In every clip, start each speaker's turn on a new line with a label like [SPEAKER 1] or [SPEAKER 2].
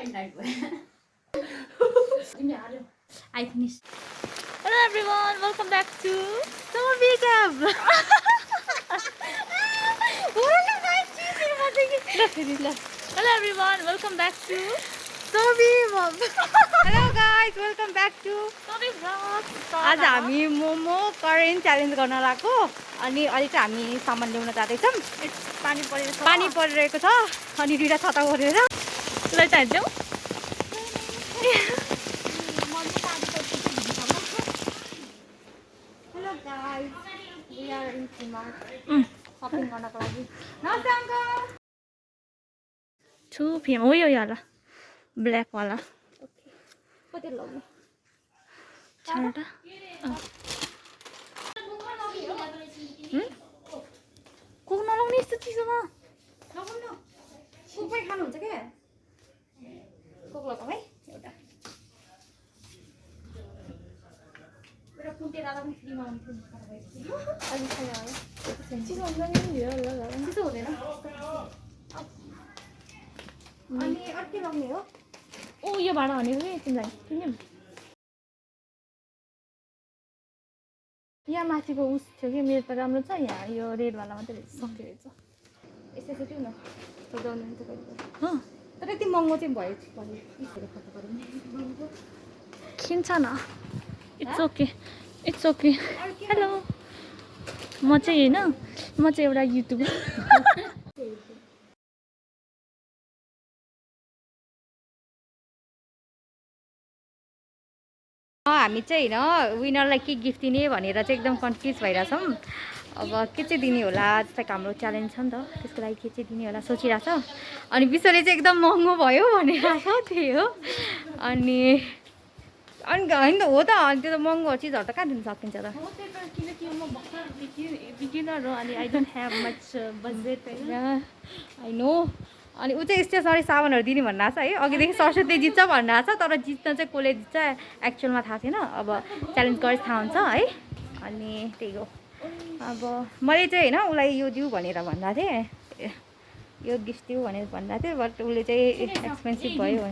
[SPEAKER 1] I finished. Hello everyone, welcome back to Summer Makeup. Hello everyone, welcome back to
[SPEAKER 2] Sobi mom. Hello guys, welcome back to
[SPEAKER 1] Sobi Vlog.
[SPEAKER 2] आज हामी momo current challenge गर्न लागेको अनि अहिले चाहिँ हामी सामान ल्याउन जाँदैछौँ
[SPEAKER 1] पानी
[SPEAKER 2] परिरहेको छ अनि दुईटा छता गरेर
[SPEAKER 1] ल जान्छौँ
[SPEAKER 2] Hello guys, we are in Mart shopping गर्नको लागि नमस्ते अंकल
[SPEAKER 1] 2 PM हो यो वाला ब्ल्याक वाला
[SPEAKER 2] कति लाउने
[SPEAKER 1] छाडा कोक नलाउने यस्तो चिसोमा
[SPEAKER 2] लगाउनु सुपै खानुहुन्छ के कोक लगाऊ है एउटा एउटा कुटे दादा पनि फ्रीमा आउँथ्यो अनि छैन होला
[SPEAKER 1] चिसो हुँदैन नि यो ल
[SPEAKER 2] चिसो हुँदैन अनि अर्कै लगाउने हो
[SPEAKER 1] ओ यो भाडा भनेको कि तिमीलाई किन्यौ यहाँ माथिको उस थियो कि मेरो त राम्रो छ यहाँ यो रेडवाला मात्रै सक्यो रहेछ
[SPEAKER 2] यसो चाहिँ न सजाउनु हुन्छ कहिले तर यति महँगो चाहिँ भयो खर्च गरौँ
[SPEAKER 1] खिन्छ न इट्स ओके हेलो म चाहिँ होइन म चाहिँ एउटा युट्युबर
[SPEAKER 2] हामी चाहिँ होइन विनरलाई के गिफ्ट दिने भनेर चाहिँ एकदम कन्फ्युज भइरहेछौँ अब के चाहिँ दिने होला जस्तै हाम्रो च्यालेन्ज छ नि त त्यसको लागि के चाहिँ दिने होला सोचिरहेछ अनि विश्वले चाहिँ एकदम महँगो भयो भनेर त्यही हो अनि होइन त हो त अनि त्यो त महँगो चिजहरू त कहाँ दिनु सकिन्छ त
[SPEAKER 1] किनकि म भर्खर बिगिनर हो अनि I don't have much budget होइन
[SPEAKER 2] आई नो अनि ऊ चाहिँ स्टेसनरी सामानहरू दिने भनिरहेको छ है अघिदेखि सरस्वती जित्छ भनिरहेको छ तर जित्न चाहिँ कसले जित्छ एक्चुअलमा थाहा छैन अब च्यालेन्ज गरेर थाहा हुन्छ है अनि त्यही हो अब मैले चाहिँ होइन उसलाई यो दिउँ भनेर भन्दा थिएँ यो गिफ्ट दिउँ भनेर भन्दा थिएँ बट उसले चाहिँ एक्सपेन्सिभ भयो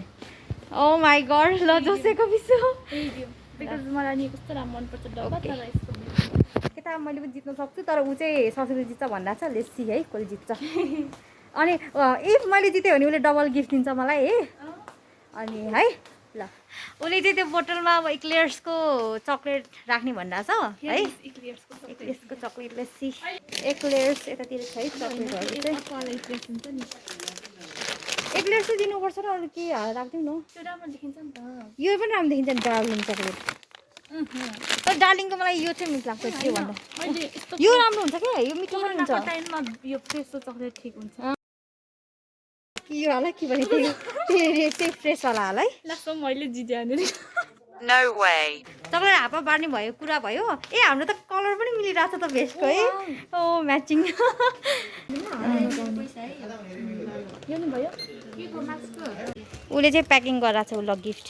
[SPEAKER 2] ओ माई गड ल जोसेको बिसो
[SPEAKER 1] बिकज मलाई नि कस्तो राम्रो मनपर्छ डब्बा तर यसको
[SPEAKER 2] केटा मैले पनि जित्न सक्छु तर ऊ चाहिँ सरस्वती जित्छ भनिरहेको छ लेट्स सी है कसले जित्छ अनि इफ मैले जितेँ भने उसले डबल गिफ्ट दिन्छ मलाई है अनि है ल उसले चाहिँ त्यो बोतलमा अब इक्लेयर्सको चक्लेट राख्ने भनिरहेछ है इक्लेयर्सको चक्लेट लेसी इक्लेयर्स यतातिर छ है चक्लेटहरू चाहिँ इक्लेयर्स चाहिँ दिनुपर्छ र अरू के राखिदिउँ न
[SPEAKER 1] त्यो राम्रो देखिन्छ नि त
[SPEAKER 2] यो पनि राम्रो देखिन्छ नि डार्लिङ चक्लेट तर डार्लिङको मलाई यो चाहिँ मिठो लाग्छ के भन्दा यो राम्रो हुन्छ क्या यो मिठो पनि हुन्छ
[SPEAKER 1] टाइममा यो फ्रेसो चक्लेट ठिक हुन्छ
[SPEAKER 2] यो होला के भने त्यो फ्रेसवाला होला है
[SPEAKER 1] लास्टमा मैले जित्यो भने
[SPEAKER 2] नो वे चक्लेट हापा बार्ने भयो कुरा भयो ए हाम्रो त कलर पनि मिलिरहेको छ त भेस्टको है ओ म्याचिङ
[SPEAKER 1] भयो
[SPEAKER 2] उसले चाहिँ प्याकिङ गराएको छ ल गिफ्ट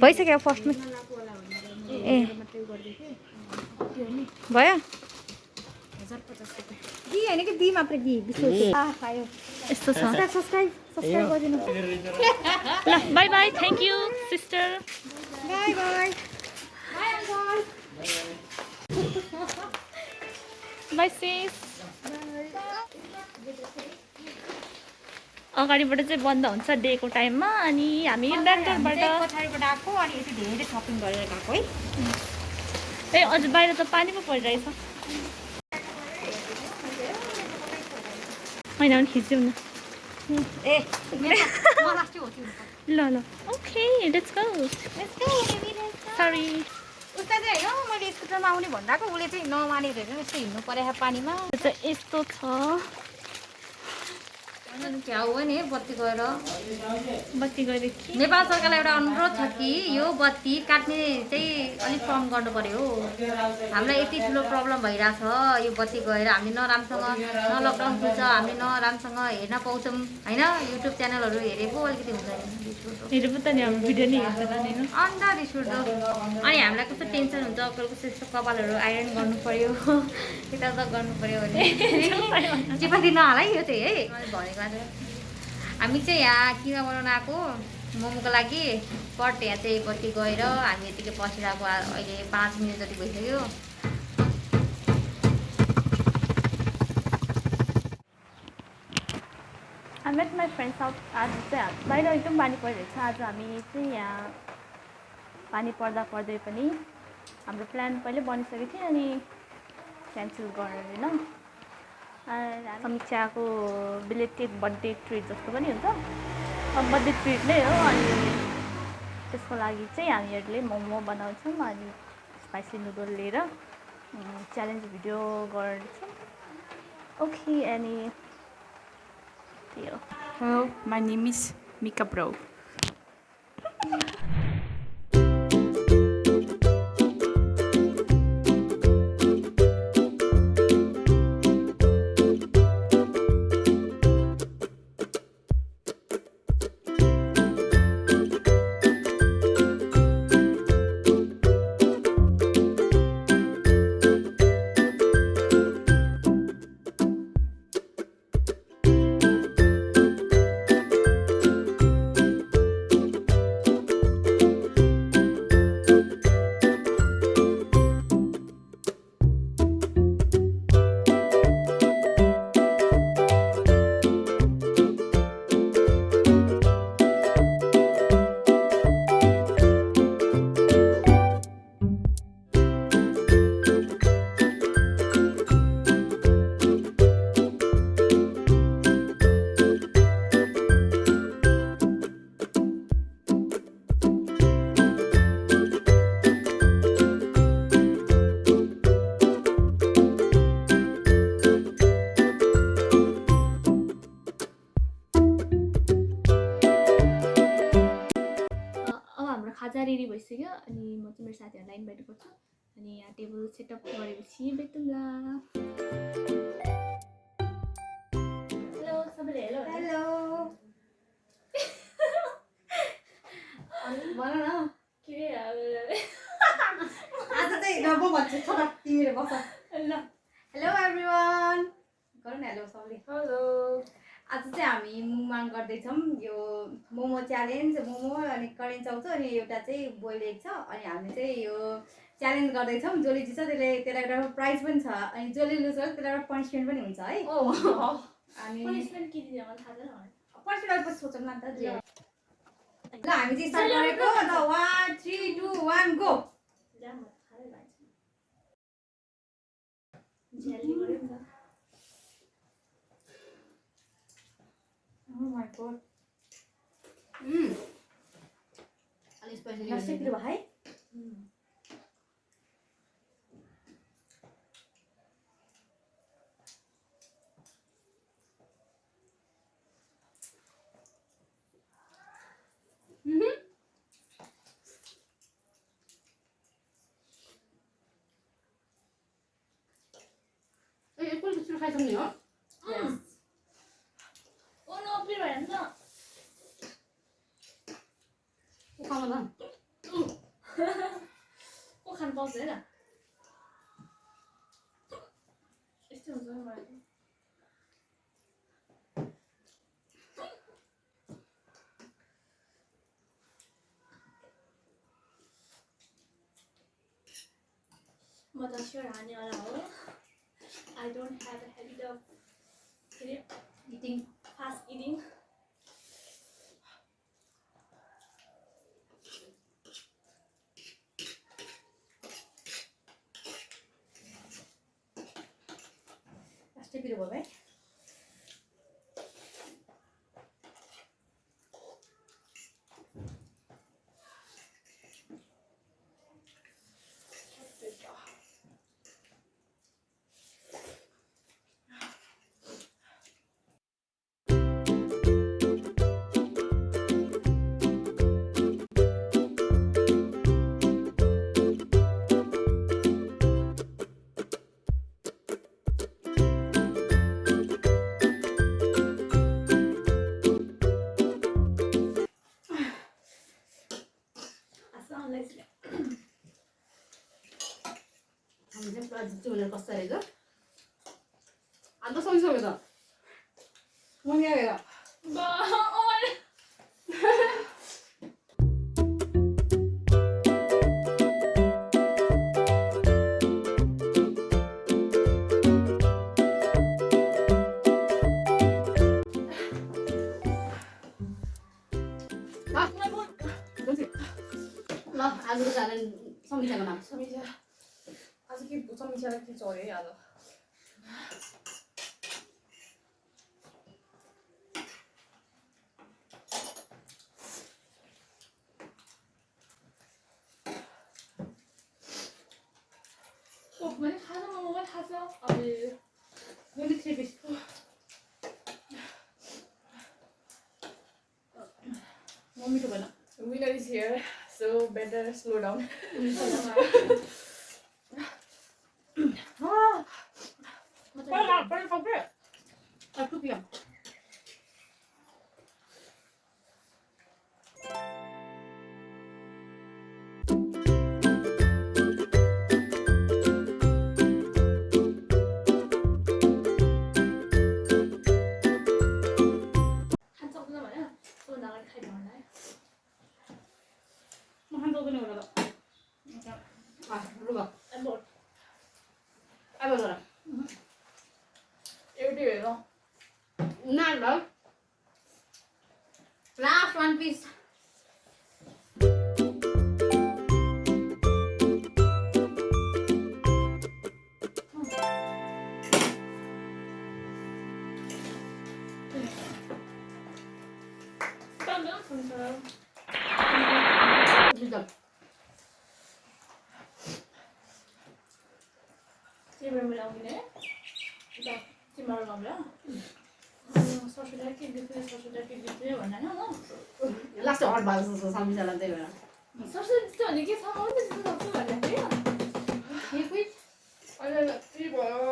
[SPEAKER 2] भइसक्यो फर्स्टमै ए भयो बी होइन कि बी मात्रै बी खायो
[SPEAKER 1] यस्तो छ
[SPEAKER 2] सब्सक्राइब गरिदिनु
[SPEAKER 1] ल bye bye thank you sister
[SPEAKER 2] bye bye
[SPEAKER 1] bye sis अगाडिबाट चाहिँ बन्द हुन्छ डेको टाइममा अनि हामी ब्याङ्कबाट
[SPEAKER 2] पछाडिबाट आएको अनि यति धेरै सपिङ गरेर गएको है
[SPEAKER 1] ए अझ बाहिर त पानी पो परिरहेछ होइन भने खिच्यौँ न
[SPEAKER 2] ए
[SPEAKER 1] ल ओके लेट्स गो सरी
[SPEAKER 2] उता चाहिँ होइन मैले स्कुटरमा आउने भन्दाको उसले चाहिँ नमानेर हेरेर यस्तो हिँड्नु परेको पानीमा
[SPEAKER 1] चाहिँ यस्तो छ
[SPEAKER 2] क्या हो नि बत्ती गएर
[SPEAKER 1] बत्ती गएर
[SPEAKER 2] नेपाल सरकारलाई एउटा अनुरोध छ कि यो बत्ती काट्ने चाहिँ अलिक कम गर्नु पर्यो हो हामीलाई यति ठुलो प्रब्लम भइरहेछ यो बत्ती गएर हामीले न राम्रोसँग न लकडाउन खुल्छ हामीले न राम्रोसँग हेर्न पाउँछौँ होइन युट्युब च्यानलहरू हेरेको अलिकति हुँदैन
[SPEAKER 1] हेरेको त नि हाम्रो भिडियो नि हेर्दैन नि
[SPEAKER 2] अन्त रिस उठ्दो अनि हामीलाई कस्तो टेन्सन हुन्छ कस्तो यस्तो कपालहरू आइरन गर्नु पर्यो यता त गर्नु पर्यो भने चिपाती नहाल है यो चाहिँ है मैले भनेको आज हामी चाहिँ यहाँ किन बनाउन आएको मोमोको लागि पट यहाँ चाहिँ बत्ती गएर हामी यतिकै पसिरहेको अहिले 5 मिनट जति भइसक्यो
[SPEAKER 1] I met my friends out आज चाहिँ बाहिर एकदम पानी परिरहेछ आज हामी चाहिँ यहाँ पानी पर्दा पर्दै पनि हाम्रो प्लान पहिले बनिसकेको थियो अनि क्यान्सल गरेर होइन समीक्षाको बिलेटेड बर्थडे ट्रिट जस्तो पनि हुन्छ अब बर्थडे ट्रिट नै हो अनि त्यसको लागि चाहिँ हामीहरूले मोमो बनाउँछौँ अनि स्पाइसी नुडल लिएर च्यालेन्ज भिडियो गर्छौँ ओके अनि
[SPEAKER 3] Hello, my name is Mika Bro.
[SPEAKER 1] खाजा रेडी भइसक्यो अनि म चाहिँ मेरो साथीहरूलाई इन्भाइट गर्छु अनि यहाँ टेबल सेटअप गरेपछि बेतुला हेलो सबैले हेलो
[SPEAKER 2] हेलो भन न
[SPEAKER 1] के रे
[SPEAKER 2] आज चाहिँ नबो भन्छ छोरा तिमीले बस
[SPEAKER 1] ल
[SPEAKER 2] हेलो एभ्रीवान गरौँ न हेलो सबैले
[SPEAKER 1] हेलो
[SPEAKER 2] आज चाहिँ हामी मुङमाङ गर्दैछौँ यो मोमो च्यालेन्ज मोमो अनि करेन्ट चाउछ अनि एउटा चाहिँ बोइल एग छ अनि हामीले चाहिँ यो च्यालेन्ज गर्दैछौँ जसले जित्छ त्यसलाई एउटा प्राइज पनि छ अनि जसले लुज गर्छ त्यसलाई एउटा पनिसमेन्ट पनि हुन्छ है अनि
[SPEAKER 1] पनिसमेन्ट के दिन्छ मलाई थाहा छैन
[SPEAKER 2] पनिसमेन्ट पछि सोचौँ न त ल हामी चाहिँ स्टार्ट गरेको ल 1 3 2 1 गो
[SPEAKER 1] जा म खादै लाग्छ झ्याली गरे नि त
[SPEAKER 2] Oh my god. Ali spicy. Nasi kilo bahai?
[SPEAKER 3] Itu disuruh kayak gini ya?
[SPEAKER 2] Yes.
[SPEAKER 1] Oh no, pero anda.
[SPEAKER 3] Kamu kan?
[SPEAKER 1] Kok kan paus ya? Este no sabe mal. म त स्योर हानेवाला हो I don't have a habit of
[SPEAKER 2] Eating.
[SPEAKER 1] fast eating.
[SPEAKER 2] Pasti biru babe.
[SPEAKER 3] कस्तो रहेछ अन्त सँगसँगै त म यहाँ ल आजको च्यालेन्ज समीक्षाको नाम
[SPEAKER 2] समीक्षा आज के समीक्षालाई के चल्यो है आज मैले खाना मोमो थाहा छ अब मैले 3 पिस मम्मी त भन winner is here so better slow down
[SPEAKER 3] Last one piece.
[SPEAKER 2] Timer milaउने तिम्रो गाउँला ससुरा के दिथे ससुरा के दिथे भन्ना न
[SPEAKER 3] लास्ट हट भएको छ समीक्षालाई त्यही भएर
[SPEAKER 2] ससुरा दिथे भने के छ आउने दिनु सक्छु भन्ने थियो
[SPEAKER 3] के कोही
[SPEAKER 2] अहिले के भयो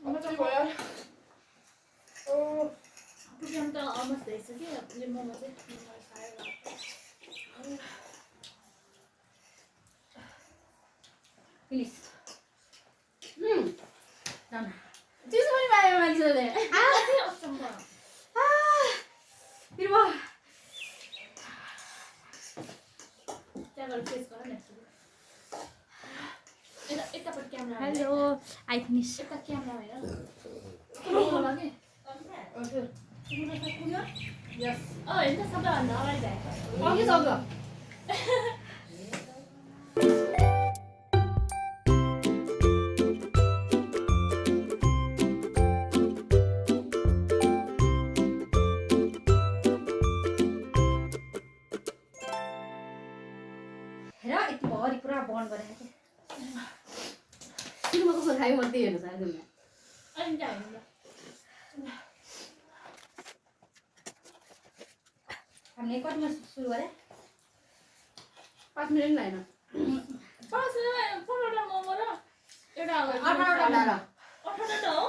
[SPEAKER 2] म त भयो ओ पुग्यम त अलमोस्ट भइसक्यो कि यो मोमो चाहिँ
[SPEAKER 3] फिनिस
[SPEAKER 2] डन
[SPEAKER 3] त्यसो पनि पायो मान्छेले
[SPEAKER 2] हेलो आई फिनिस यता क्यामेरा भएर यस होइन सबैभन्दा अगाडि भएको
[SPEAKER 3] अघि सक्छ
[SPEAKER 2] हेर यति भरि पुरा बन्द गरेको
[SPEAKER 3] सुरुमा कस्तो खायो म त्यही हेर्नु चाहन्छु
[SPEAKER 2] अनि त होइन हामीले कतिमा सुरु गरे
[SPEAKER 3] 5 मिनेट पनि होइन
[SPEAKER 2] 5 मिनेट 15वटा मोमो र एउटा
[SPEAKER 3] 18
[SPEAKER 2] 18वटा हो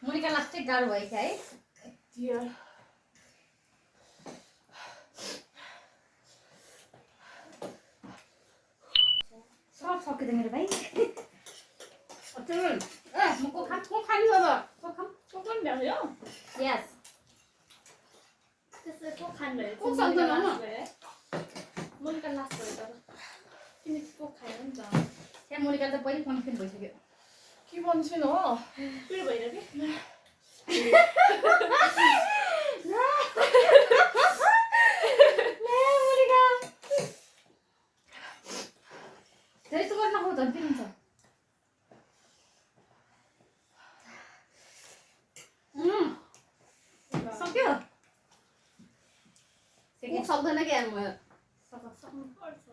[SPEAKER 2] मोनिका लास्टै गाह्रो भयो क्या है सब सक्यो त मेरो भाइ
[SPEAKER 3] को खानु
[SPEAKER 2] को पनि भ्यायो
[SPEAKER 3] यस
[SPEAKER 2] त्यसले को खानु भयो
[SPEAKER 3] को सक्दैन न
[SPEAKER 2] मोनिका लास्ट भयो तर तिमी को खायो नि त
[SPEAKER 3] त्यहाँ मोनिका त पहिले कन्फिडेन्ट भइसक्यो
[SPEAKER 2] के भन्छन् हो पिर भएर के
[SPEAKER 3] धेरै सुगर नखाऊ झन् पिर हुन्छ सक्यो सक्दैन क्या म
[SPEAKER 2] सक्नुपर्छ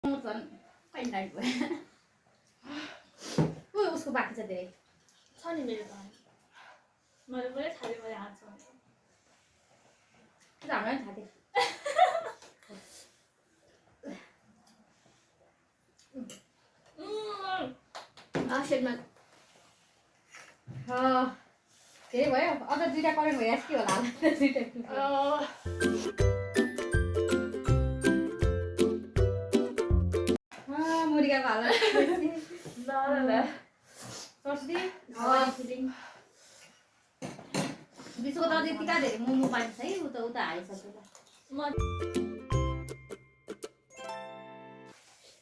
[SPEAKER 3] झन् कहिले टाइट भयो उसको बाँकी छ धेरै
[SPEAKER 2] छ नि मेरो त मैले पुरै थाले मैले हात छ
[SPEAKER 3] त्यो हामीलाई पनि थाहा थियो सेटमा
[SPEAKER 2] धेरै भयो अझ 2टा कमेन्ट भइरहेछ के होला मुर्गाको हाल सरस्वती विश्वको त अझै यतिका धेरै मोमो पाइन्छ है उता हालिसक्यो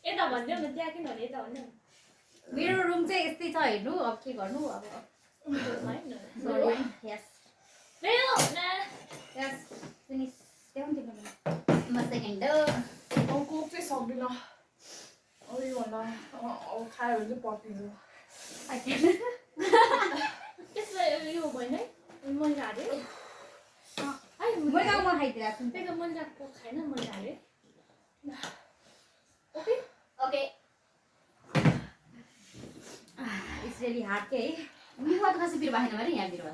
[SPEAKER 1] यता भन्दै न त्यहाँ किन भने यता भन्दै
[SPEAKER 2] मेरो रुम चाहिँ यस्तै छ हेर्नु अब के गर्नु अब यस यस फिनिस म सेकेन्ड
[SPEAKER 3] कोक चाहिँ सक्दिनँ योभन्दा खायो भने चाहिँ पत्तिन्छ
[SPEAKER 1] त्यसलाई यो भएन है मैला हाल्यो
[SPEAKER 2] मैले म खाइदिरहेको छु
[SPEAKER 1] त्यही त मैलाको खाएन मैला हाल्यो okay
[SPEAKER 2] okay it's really hard के मिठो त खासै बिरुवा छैन भने यहाँ बिरुवा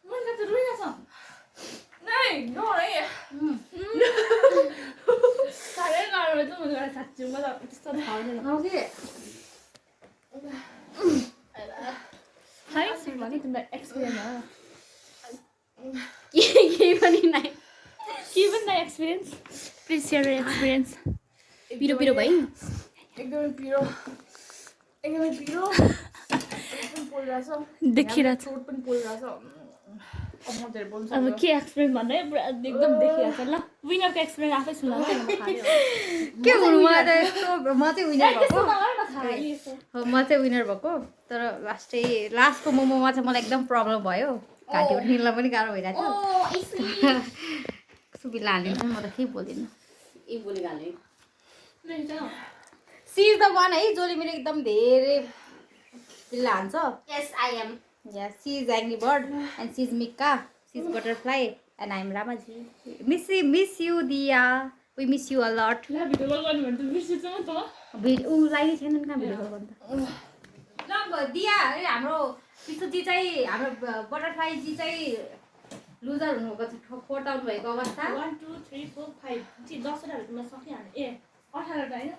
[SPEAKER 1] मैला त रुइरहेछ
[SPEAKER 3] नै नरै
[SPEAKER 1] साह्रै गाह्रो रहेछ मैले साँच्ची म त त्यस्तो थाहा हुँदैन है भने तिमीलाई एक्सपिरियन्स हो
[SPEAKER 2] केही पनि नै
[SPEAKER 1] experience please share your experience
[SPEAKER 2] पिरो भयो
[SPEAKER 3] एकदमै पिरो एकदमै पोलिरहेछ
[SPEAKER 1] देखिरहेछ
[SPEAKER 3] चोट पनि पोलिरहेछ अब म धेरै बोल्नु
[SPEAKER 1] अब के एक्सपिरियन्स भन्दै पुरा एकदम देखिरहेछ ल विनरको एक्सपिरियन्स आफै सुनाउ
[SPEAKER 2] के हुनु म त यस्तो म चाहिँ विनर भएको म चाहिँ विनर भएको तर लास्टको मोमोमा चाहिँ मलाई एकदम प्रब्लम भयो घाँटी उठ्नेलाई पनि गाह्रो भइरहेको थियो सुबिला हालिदिन्छ म त केही बोल्दिनँ सिज द वान है जसले मेरो एकदम धेरै चिल्ला हान्छ yes I am Yeah, she is Angry Bird and she is Mika. She is Butterfly and I am Ramaji. Miss you, Dia. We miss you a lot.
[SPEAKER 1] Video call गर्नु भने त बिर्सिन्छ म त
[SPEAKER 2] लाइनै छैन कहाँ भिडियो कल गर्नु ल दिया हाम्रो विश्वजी चाहिँ हाम्रो बटरफ्लाईजी चाहिँ लुजर हुनुभएको छ फोटाउनु भएको अवस्था
[SPEAKER 1] 1 2 3 4 5 10वटा भित्रमा सकिहाल्ने ए 18वटा होइन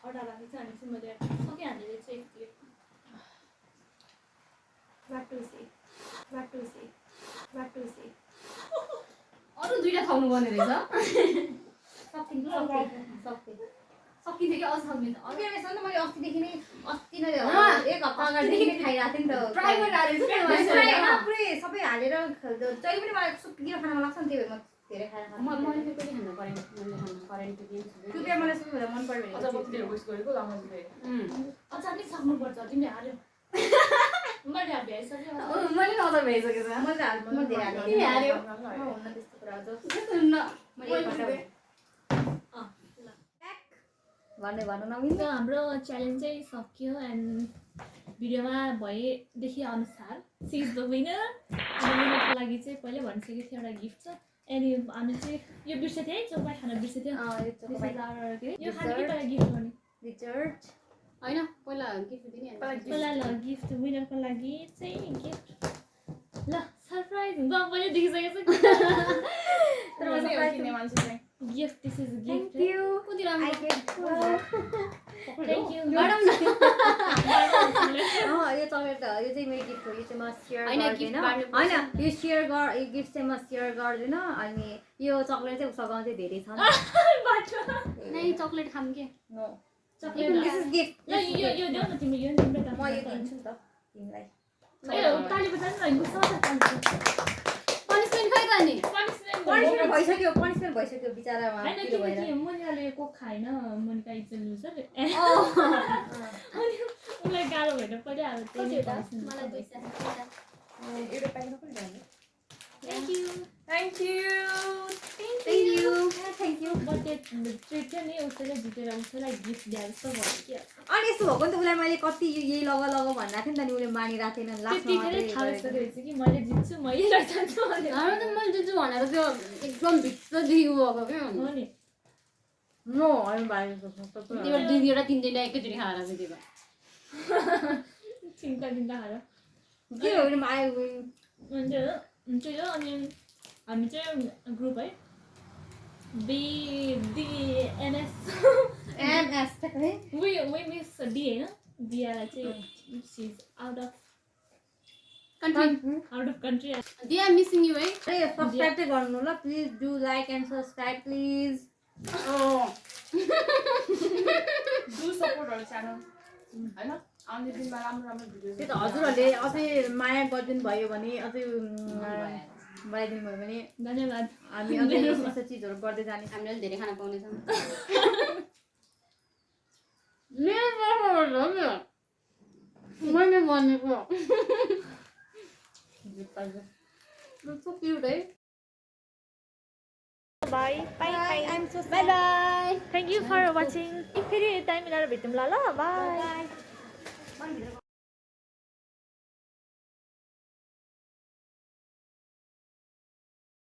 [SPEAKER 1] 6वटा बाँकी छ अनि चाहिँ मैले सकिहाल्ने चाहिँ
[SPEAKER 2] अरू 2टा थाउनु पर्ने रहेछ सकिन्थ्यो कि अझ सक्दिनँ अघि रहेछ नि त मैले अस्ति नै एक हप्ता अगाडिदेखि नै खाइरहेको थिएँ नि त ट्राई गरिरहेको पुरै सबै हालेर जहिले पनि मलाई कस्तो पिरो खान लाग्छ नि त्यही भएर म धेरै खाएर मैले पनि खानु परेन त्यो बिहा मलाई सबैभन्दा मन पर्यो
[SPEAKER 3] अझ म धेरै वेस्ट गरेको लामाले
[SPEAKER 1] अचार नि सक्नुपर्छ तिमीले हाल्यो मैले भ्याइसक्यो
[SPEAKER 2] मैले अझ भ्याइसकेको छ मैले धेरै हालेँ तिमी हाल्यो हुन्न त्यस्तो कुरा हुन्न मैले भन्नु नमिल्छ
[SPEAKER 1] हाम्रो च्यालेन्ज चाहिँ सक्यो एन्ड भिडियोमा भएदेखि अनुसार सी इज द विनर विनरको लागि चाहिँ पहिल्यै भनिसकेको थियो एउटा गिफ्ट छ अनि हामी चाहिँ यो बिर्सेको थिएँ है चोकमा खाना बिर्सेको थियो यो खाने कि पहिला गिफ्ट गर्ने
[SPEAKER 2] रिचर्ड होइन पहिला गिफ्ट दिने
[SPEAKER 1] पहिला ल गिफ्ट विनरको लागि चाहिँ गिफ्ट ल सरप्राइज हुन्छ मैले देखिसकेको छु
[SPEAKER 3] तर म सरप्राइज दिने मान्छे चाहिँ
[SPEAKER 1] gift this is gift
[SPEAKER 2] thank you कति राम्रो
[SPEAKER 1] थ्याङ्क यू
[SPEAKER 2] मैडम न यो चक्लेट यो चाहिँ मेरो गिफ्ट हो यो चाहिँ म सेयर गर्दिनँ होइन यो सेयर यो गिफ्ट चाहिँ म सेयर गर्दिनँ अनि यो चक्लेट चाहिँ उसँग चाहिँ धेरै छ नै चक्लेट खाम के no chocolate this is gift
[SPEAKER 1] यो देऊ न तिमी यो तिम्रो त
[SPEAKER 2] म यो दिन्छु नि त तिमीलाई
[SPEAKER 1] ए ताली बजाउनु न गुस्सा
[SPEAKER 2] पनिसमेन्ट खै त नि
[SPEAKER 1] पनिसमेन्ट
[SPEAKER 2] पनिसमेन्ट भइसक्यो बिचारामा
[SPEAKER 1] हैन किनकि मोनिकाले कोक खाएन मोनिका इज अ लुजर अनि उलाई गाह्रो भएर पहिला अब त्यही
[SPEAKER 3] मलाई दुईटा एउटा प्याकेट पनि जाने
[SPEAKER 1] thank you
[SPEAKER 2] thank you
[SPEAKER 1] birthday treat चाहिँ नि उसैलाई जितेर उसैलाई गिफ्ट दिए जस्तो भयो कि
[SPEAKER 2] अनि यस्तो भएको नि त उसलाई मैले कति यही लग भनिरहेको थिएँ नि त उसले मानिरहेको थिएन
[SPEAKER 1] त्यतिखेरै थाहा भइसकेको कि मैले जित्छु मैले लैजान्छु भनेर
[SPEAKER 2] मैले जित्छु भनेर त्यो एकदम भित्रदेखि उ भएको क्या
[SPEAKER 1] हो नि
[SPEAKER 2] नो हामी बाहिर त्यो दिदीवटा तिनजना एकैचोटि खाएर चाहिँ त्यो
[SPEAKER 1] चिन्ता खाएर
[SPEAKER 2] के हो भने आयो
[SPEAKER 1] हुन्छ यो अनि हामी चाहिँ ग्रुप है BDNS we miss D होइन दियालाई चाहिँ she is out of
[SPEAKER 3] country.
[SPEAKER 1] Out of country
[SPEAKER 3] They are missing you, eh?
[SPEAKER 2] ए सब्स्क्राइब चाहिँ गर्नु ल please do like and subscribe please
[SPEAKER 1] do support channel हैन आउने दिनमा राम्रो राम्रो भिडियोज
[SPEAKER 2] त्यही त हजुरहरूले अझै माया गरिदिनु भयो भने अझै बढाइदिनु भयो भने
[SPEAKER 1] धन्यवाद
[SPEAKER 2] हामी अझै यस्तो चिजहरू गर्दै जाने
[SPEAKER 3] हामीले धेरै खाना पाउनेछौँ मैले भनेको so cute, eh?
[SPEAKER 1] Bye. Bye.
[SPEAKER 2] I'm so
[SPEAKER 1] Bye bye. Thank you for watching. फेरि टाइम मिलाएर भेटौँ ल ल बाई